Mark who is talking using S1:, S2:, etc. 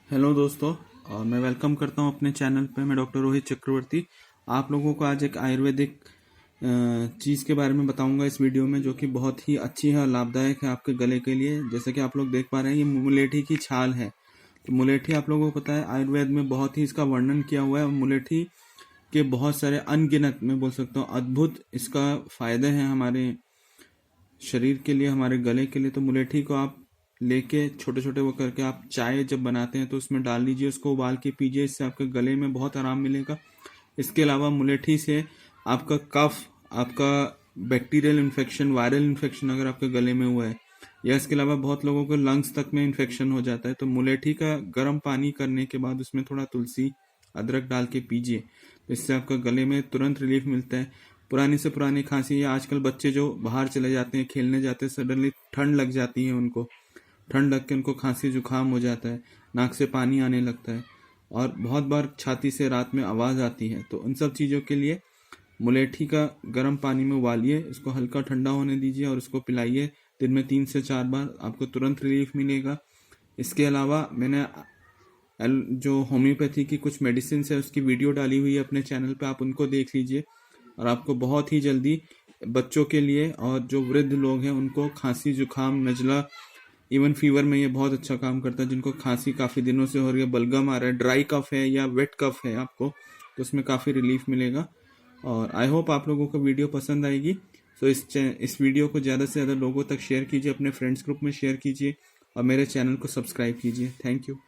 S1: Hello दोस्तों। और मैं वेलकम करता हूं अपने चैनल पे। मैं डॉक्टर रोहित चक्रवर्ती आप लोगों को आज एक आयुर्वेदिक चीज़ के बारे में बताऊंगा इस वीडियो में, जो कि बहुत ही अच्छी है और लाभदायक है आपके गले के लिए। जैसे कि आप लोग देख पा रहे हैं, ये मुलेठी की छाल है। तो मुलेठी आप लोगों को पता है, आयुर्वेद में बहुत ही इसका वर्णन किया हुआ है। मुलेठी के बहुत सारे अनगिनत, मैं बोल सकता हूँ अद्भुत इसका फायदे हैं हमारे शरीर के लिए, हमारे गले के लिए। तो मुलेठी को आप लेके छोटे छोटे वो करके आप चाय जब बनाते हैं तो उसमें डाल लीजिए, उसको उबाल के पीजिए। इससे आपके गले में बहुत आराम मिलेगा। इसके अलावा मुलेठी से आपका कफ, आपका बैक्टीरियल इन्फेक्शन, वायरल इन्फेक्शन अगर आपके गले में हुआ है, या इसके अलावा बहुत लोगों को लंग्स तक में इन्फेक्शन हो जाता है, तो मुलेठी का गर्म पानी करने के बाद उसमें थोड़ा तुलसी अदरक डाल के पीजिए। तो इससे आपका गले में तुरंत रिलीफ मिलता है। पुरानी से पुरानी खांसी, या आजकल बच्चे जो बाहर चले जाते हैं, खेलने जाते हैं, सडनली ठंड लग जाती है उनको, ठंड लग के उनको खांसी जुकाम हो जाता है, नाक से पानी आने लगता है और बहुत बार छाती से रात में आवाज़ आती है। तो उन सब चीज़ों के लिए मुलेठी का गर्म पानी में उबालिए, इसको हल्का ठंडा होने दीजिए और उसको पिलाइए। दिन में 3 से 4 बार, आपको तुरंत रिलीफ मिलेगा। इसके अलावा मैंने जो होम्योपैथी की कुछ मेडिसिन है उसकी वीडियो डाली हुई है अपने चैनल पे, आप उनको देख लीजिए और आपको बहुत ही जल्दी बच्चों के लिए और जो वृद्ध लोग हैं उनको खांसी जुकाम नज़ला, इवन फीवर में ये बहुत अच्छा काम करता है। जिनको खांसी काफ़ी दिनों से हो रही है, बलगम आ रहा है, ड्राई कफ है या वेट कफ है आपको, तो उसमें काफ़ी रिलीफ मिलेगा। और आई होप आप लोगों को वीडियो पसंद आएगी। सो इस वीडियो को ज़्यादा से ज़्यादा लोगों तक शेयर कीजिए, अपने फ्रेंड्स ग्रुप में शेयर कीजिए और मेरे चैनल को सब्सक्राइब कीजिए। Thank you.